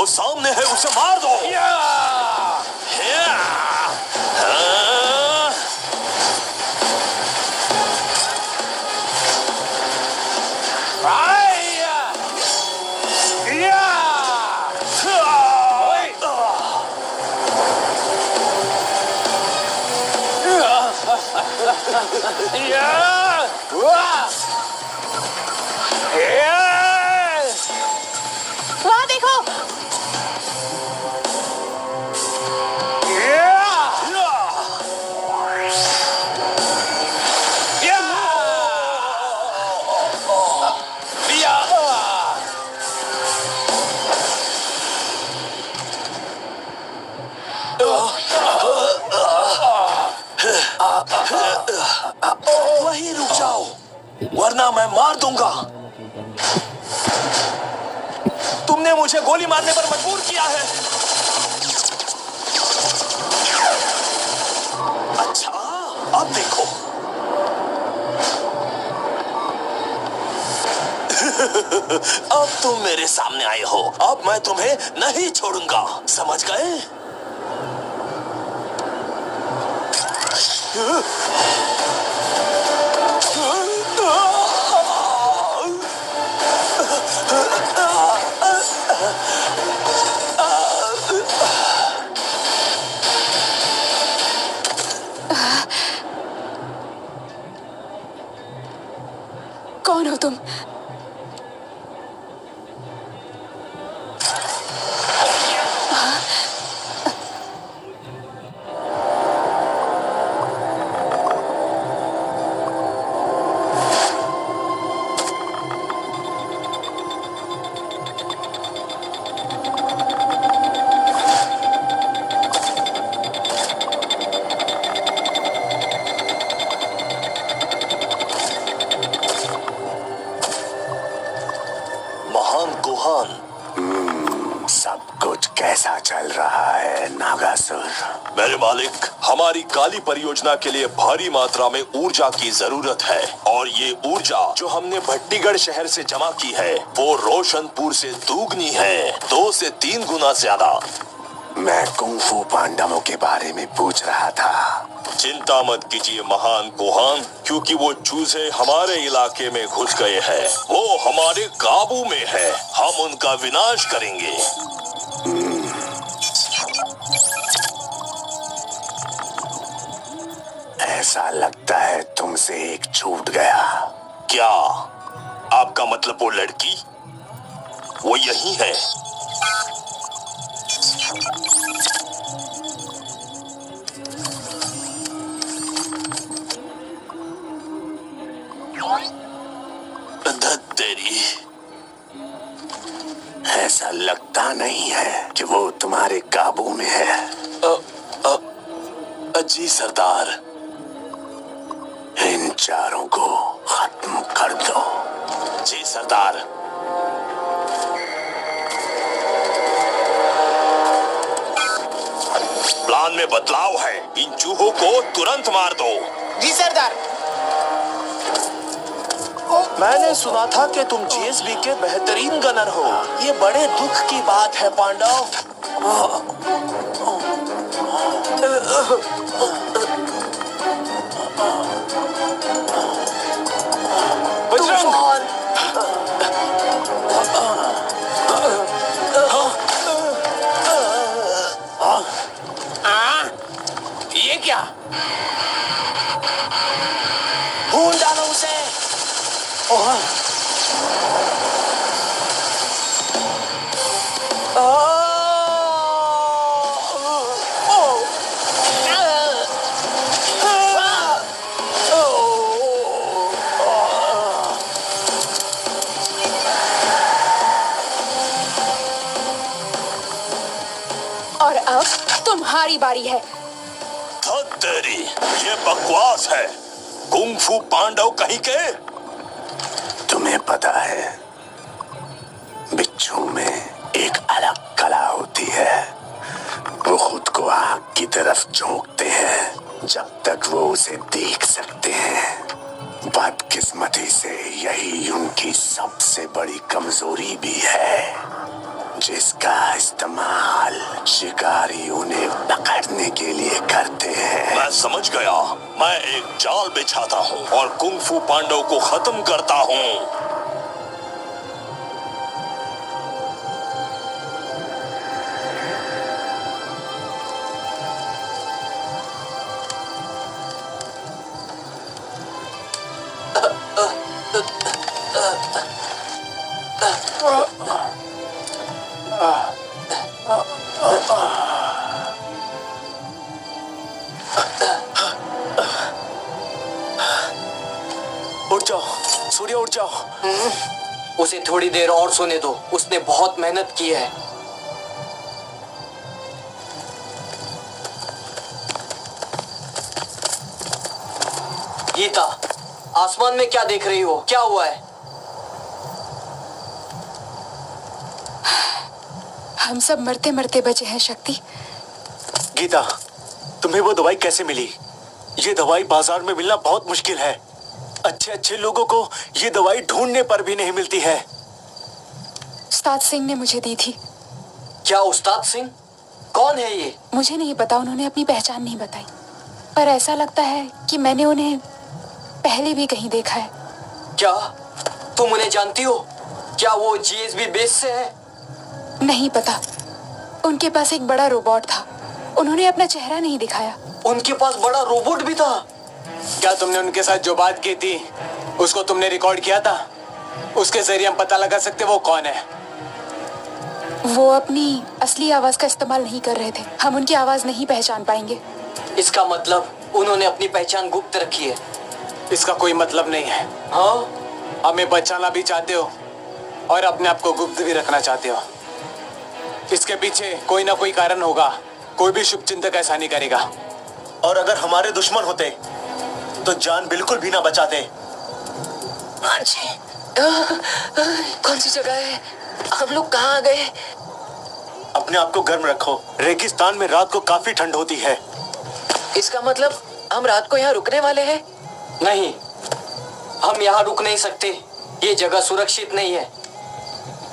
वो सामने है, उसे मार दो। वहाँ देखो। वहीं रुक जाओ, वरना मैं मार दूंगा। तुमने मुझे गोली मारने पर मजबूर किया है। अच्छा, अब देखो। अब तुम मेरे सामने आए हो, अब मैं तुम्हें नहीं छोड़ूंगा, समझ गए? कौन हो तुम? सब कुछ कैसा चल रहा है नागासुर? मेरे मालिक, हमारी काली परियोजना के लिए भारी मात्रा में ऊर्जा की जरूरत है, और ये ऊर्जा जो हमने भट्टीगढ़ शहर से जमा की है वो रोशनपुर से दुगनी है, 2 से 3 गुना ज्यादा। मैं कुंफू पांडवों के बारे में पूछ रहा था। चिंता मत कीजिए महान कोहान, क्योंकि वो चूजे हमारे इलाके में घुस गए हैं, वो हमारे काबू में है, हम उनका विनाश करेंगे। ऐसा लगता है तुमसे एक छूट गया। क्या आपका मतलब वो लड़की? वो यही है। तेरी, ऐसा लगता नहीं है कि वो तुम्हारे काबू में है। जी सरदार। इन चारों को खत्म कर दो। जी सरदार। प्लान में बदलाव है, इन चूहों को तुरंत मार दो। जी सरदार। मैंने सुना था कि तुम जीएसबी के बेहतरीन गनर हो, ये बड़े दुख की बात है पांडव। ये क्या? भून डालो उसे। और अब तुम्हारी बारी है। तेरी, ये बकवास है, कुंफू पांडव कहीं के। तुम्हें पता है, बिच्छू में एक अलग कला होती है। वो खुद को आग की तरफ झोंकते हैं जब तक वो उसे देख सकते हैं। बदकिस्मती से यही उनकी सबसे बड़ी कमजोरी भी है। जिस इसका इस्तेमाल शिकारी उन्हें पकड़ने के लिए करते हैं। मैं समझ गया। मैं एक जाल बिछाता हूँ और कुंग-फू पांडव को खत्म करता हूँ। उठ जाओ सूर्य, उठ जाओ। उसे थोड़ी देर और सोने दो, उसने बहुत मेहनत की है। गीता, आसमान में क्या देख रही हो? क्या हुआ है? हम सब मरते मरते बचे हैं शक्ति। गीता, तुम्हें वो दवाई कैसे मिली? ये दवाई बाजार में मिलना बहुत मुश्किल है। अच्छे अच्छे लोगों को ये दवाई ढूंढने पर भी नहीं मिलती है। उस्ताद सिंह ने मुझे दी थी। क्या उस्ताद सिंह? कौन है ये? मुझे नहीं पता, उन्होंने अपनी पहचान नहीं बताई, पर ऐसा लगता है कि मैंने उन्हें पहले भी कहीं देखा है। क्या तुम उन्हें जानती हो? क्या वो जीएसबी बेस से है? नहीं पता। उनके पास एक बड़ा रोबोट था, उन्होंने अपना चेहरा नहीं दिखाया। उनके पास बड़ा रोबोट भी था? क्या तुमने उनके साथ जो बात की थी उसको तुमने रिकॉर्ड किया था? उसके जरिए हम पता लगा सकते वो कौन है। वो अपनी असली आवाज का इस्तेमाल नहीं कर रहे थे, हम उनकी आवाज नहीं पहचान पाएंगे। इसका मतलब उन्होंने अपनी पहचान गुप्त रखी है। इसका कोई मतलब नहीं है। हाँ? हमें बचाना भी चाहते हो और अपने आप को गुप्त भी रखना चाहते हो। इसके पीछे कोई ना कोई कारण होगा। कोई भी शुभचिंतक ऐसा नहीं करेगा। और अगर हमारे दुश्मन होते तो जान बिल्कुल भी ना बचाते। हाँ जी। कौन सी जगह है? हम लोग कहाँ आ गए? अपने आप को गर्म रखो, रेगिस्तान में रात को काफी ठंड होती है। इसका मतलब हम रात को यहाँ रुकने वाले हैं? नहीं, हम यहाँ रुक नहीं सकते। ये जगह सुरक्षित नहीं है।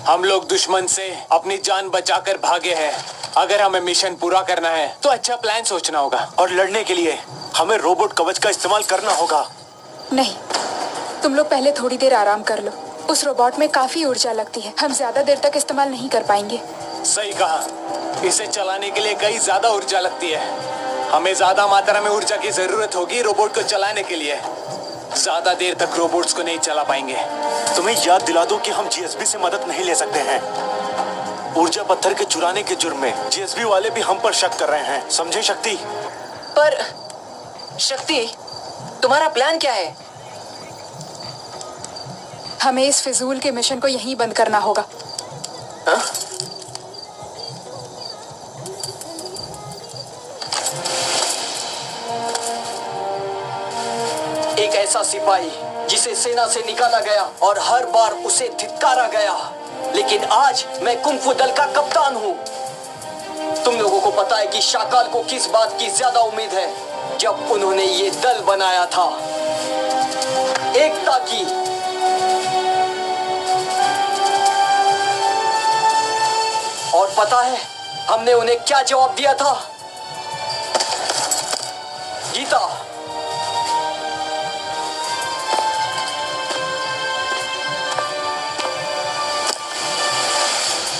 हम लोग दुश्मन से अपनी जान बचाकर भागे हैं। अगर हमें मिशन पूरा करना है तो अच्छा प्लान सोचना होगा। और लड़ने के लिए हमें रोबोट कवच का इस्तेमाल करना होगा। नहीं, तुम लोग पहले थोड़ी देर आराम कर लो। उस रोबोट में काफी ऊर्जा लगती है, हम ज्यादा देर तक इस्तेमाल नहीं कर पाएंगे। सही कहा। इसे चलाने के लिए कई ज्यादा ऊर्जा लगती है। हमें ज्यादा मात्रा में ऊर्जा की जरूरत होगी रोबोट को चलाने के लिए। ज्यादा देर तक रोबोट्स को नहीं चला पाएंगे। तुम्हें याद दिला दूं कि हम जीएसबी से मदद नहीं ले सकते हैं। ऊर्जा पत्थर के चुराने के जुर्म में जीएसबी वाले भी हम पर शक कर रहे हैं, समझे शक्ति? पर शक्ति, तुम्हारा प्लान क्या है? हमें इस फिजूल के मिशन को यहीं बंद करना होगा। हा? एक ऐसा सिपाही जिसे सेना से निकाला गया और हर बार उसे धिक्कारा गया, लेकिन आज मैं कुंग-फू दल का कप्तान हूँ। तुम लोगों को पता है कि शाकाल को किस बात की ज्यादा उम्मीद है जब उन्होंने ये दल बनाया था? एकता की। और पता है हमने उन्हें क्या जवाब दिया था? गीता,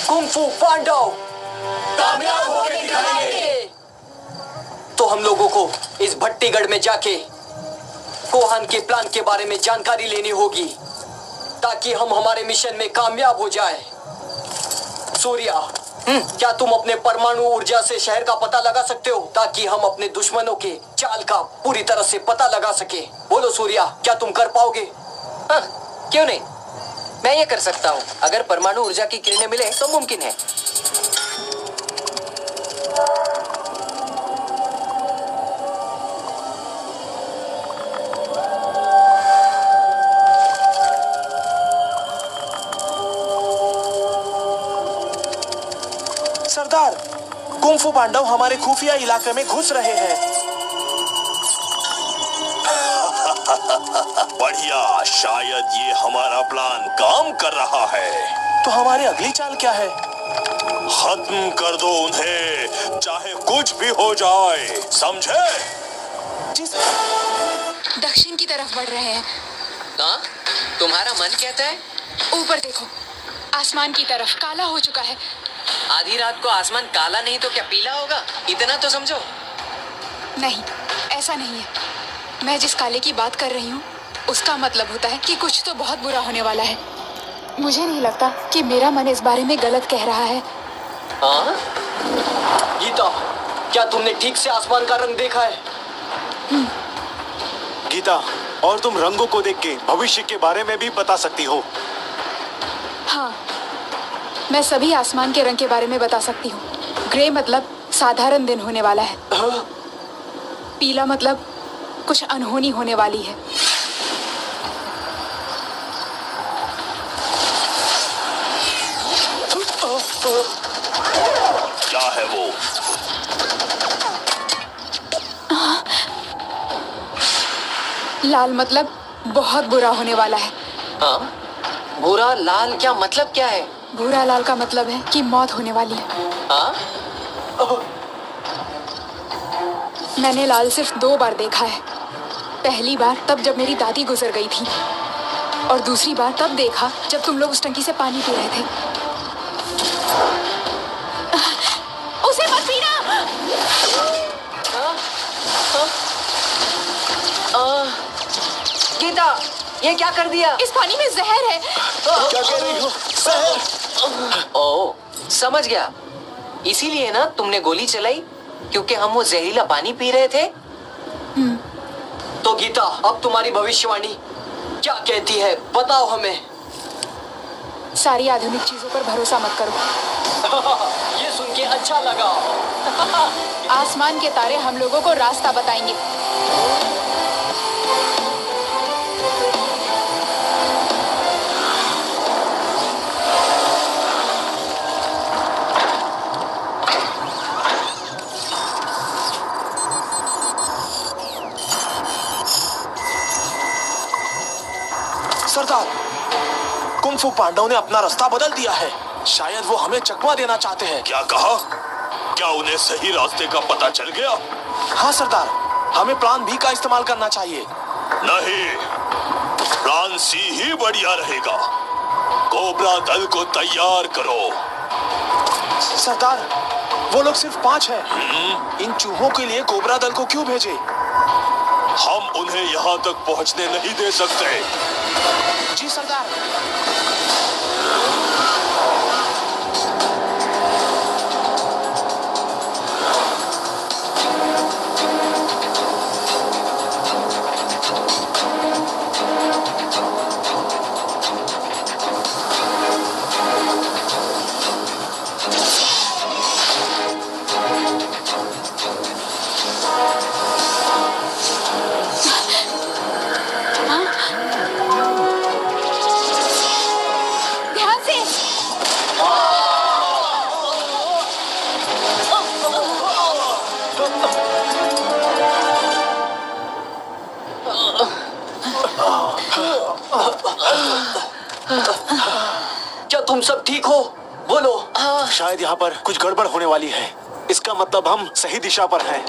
कुंग-फू पांडव कामयाब होकर दिखाएंगे। तो हम लोगों को इस भट्टीगढ़ में जाके कोहान के प्लान के बारे में जानकारी लेनी होगी ताकि हम हमारे मिशन में कामयाब हो जाए। सूर्या, क्या तुम अपने परमाणु ऊर्जा से शहर का पता लगा सकते हो ताकि हम अपने दुश्मनों के चाल का पूरी तरह से पता लगा सके? बोलो सूर्या, क्या तुम कर पाओगे? हाँ, क्यों नहीं, मैं ये कर सकता हूँ। अगर परमाणु ऊर्जा की किरणें मिले तो मुमकिन है। सरदार, कुंग-फू पांडव हमारे खुफिया इलाके में घुस रहे हैं। बढ़िया, शायद ये हमारा प्लान काम कर रहा है। तो हमारी अगली चाल क्या है? खत्म कर दो उन्हें, चाहे कुछ भी हो जाए, समझे? दक्षिण की तरफ बढ़ रहे हैं। हाँ? तुम्हारा मन कहता है? ऊपर देखो, आसमान की तरफ काला हो चुका है। आधी रात को आसमान काला नहीं तो क्या पीला होगा? इतना तो समझो। नहीं, ऐसा नहीं है। मैं जिस काले की बात कर रही हूँ उसका मतलब होता है कि कुछ तो बहुत बुरा होने वाला है। मुझे नहीं लगता कि मेरा मन इस बारे में गलत कह रहा है। हाँ? गीता, क्या तुमने ठीक से आसमान का रंग देखा है? गीता, और तुम रंगों को देख के भविष्य के बारे में भी बता सकती हो। हाँ, मैं सभी आसमान के रंग के बारे में बता सकती हूँ। ग्रे मतलब साधारण दिन होने वाला है। पीला मतलब कुछ अनहोनी होने वाली है। क्या है वो? लाल मतलब बहुत बुरा होने वाला है। हाँ? बुरा लाल क्या मतलब क्या है? भूरा लाल का मतलब है कि मौत होने वाली है। हाँ? मैंने लाल सिर्फ 2 बार देखा है। पहली बार तब जब मेरी दादी गुजर गई थी, और दूसरी बार तब देखा जब तुम लोग उस टंकी से पानी पी रहे थे। उसे मत पीना। गीता, ये क्या कर दिया? इस पानी में जहर है। क्या कह रही हो? ओह, समझ गया। इसीलिए ना तुमने गोली चलाई, क्योंकि हम वो जहरीला पानी पी रहे थे। तो गीता, अब तुम्हारी भविष्यवाणी क्या कहती है? बताओ हमें। सारी आधुनिक चीजों पर भरोसा मत करो। ये सुन के अच्छा लगा। आसमान के तारे हम लोगों को रास्ता बताएंगे। सरदार, कुंग-फू पांडवों ने अपना रास्ता बदल दिया है। शायद वो हमें चकमा देना चाहते हैं। क्या कहा? क्या उन्हें सही रास्ते का पता चल गया? हाँ सरदार, हमें प्लान बी का इस्तेमाल करना चाहिए। नहीं, प्लान सी ही बढ़िया रहेगा। कोबरा दल को तैयार करो। सरदार, वो लोग सिर्फ 5 हैं। इन चूहों के लिए कोबरा दल को क्यों भेजे? हम उन्हें यहाँ तक पहुँचने नहीं दे सकते। जी सरदार। ध्यान से। क्या तुम सब ठीक हो? बोलो। शायद यहाँ पर कुछ गड़बड़ होने वाली है। इसका मतलब हम सही दिशा पर हैं।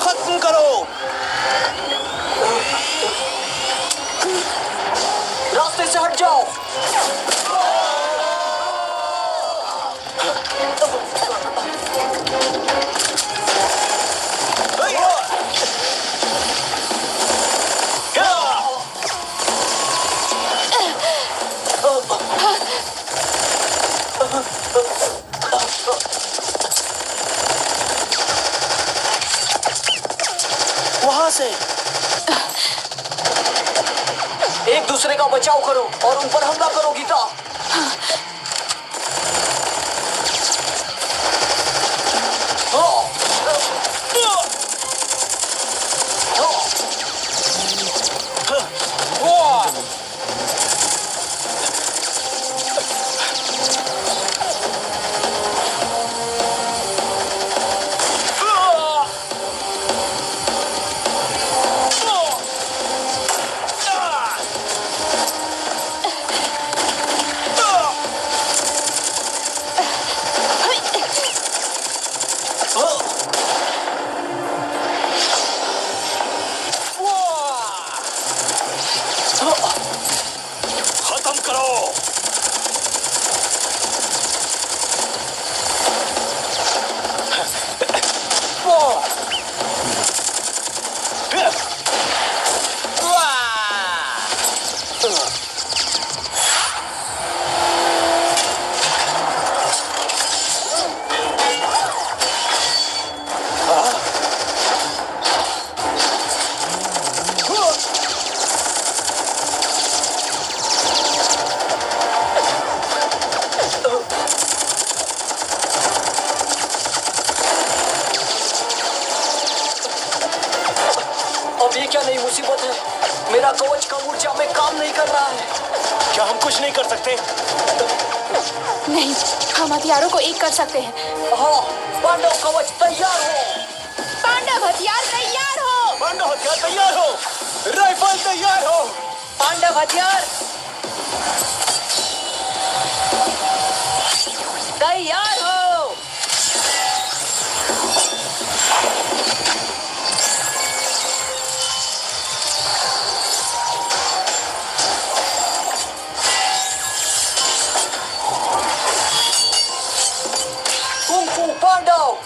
खत्म करो। रास्ते से हट जाओ। वहां से एक दूसरे का बचाव करो और उन पर हमला करो गीता। खत्म करो। अब ये क्या नई मुसीबत है? मेरा कवच कम ऊर्जा में काम नहीं कर रहा है। क्या हम कुछ नहीं कर सकते? नहीं, हम हथियारों को एक कर सकते हैं। हाँ, पांडव कवच तैयार हो। पांडव हथियार तैयार हो। पांडव हथियार तैयार हो। राइफल तैयार हो। पांडव हथियार तैयार हो। कुंफू पांडव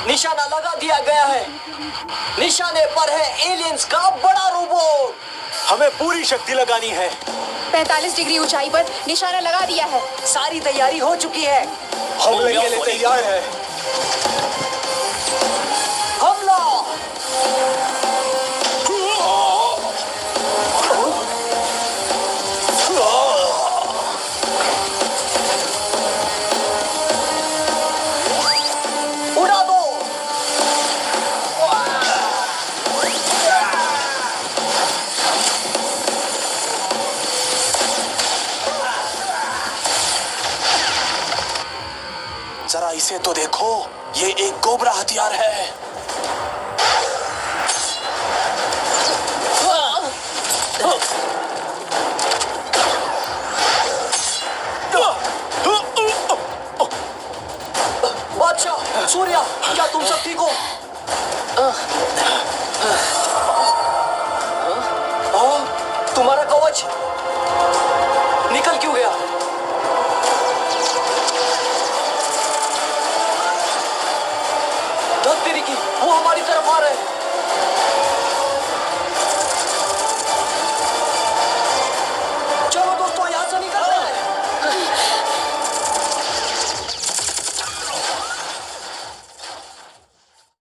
निशाना लगा दिया गया है। निशाने पर है एलियंस का बड़ा रोबोट। हमें पूरी शक्ति लगानी है। 45 डिग्री ऊंचाई पर निशाना लगा दिया है। सारी तैयारी हो चुकी है। हमले के लिए तैयार है। हमला। उड़ा दो। जरा इसे तो देखो, ये एक कोबरा हथियार है। बादशाह, सूर्या, क्या तुम सब ठीक हो?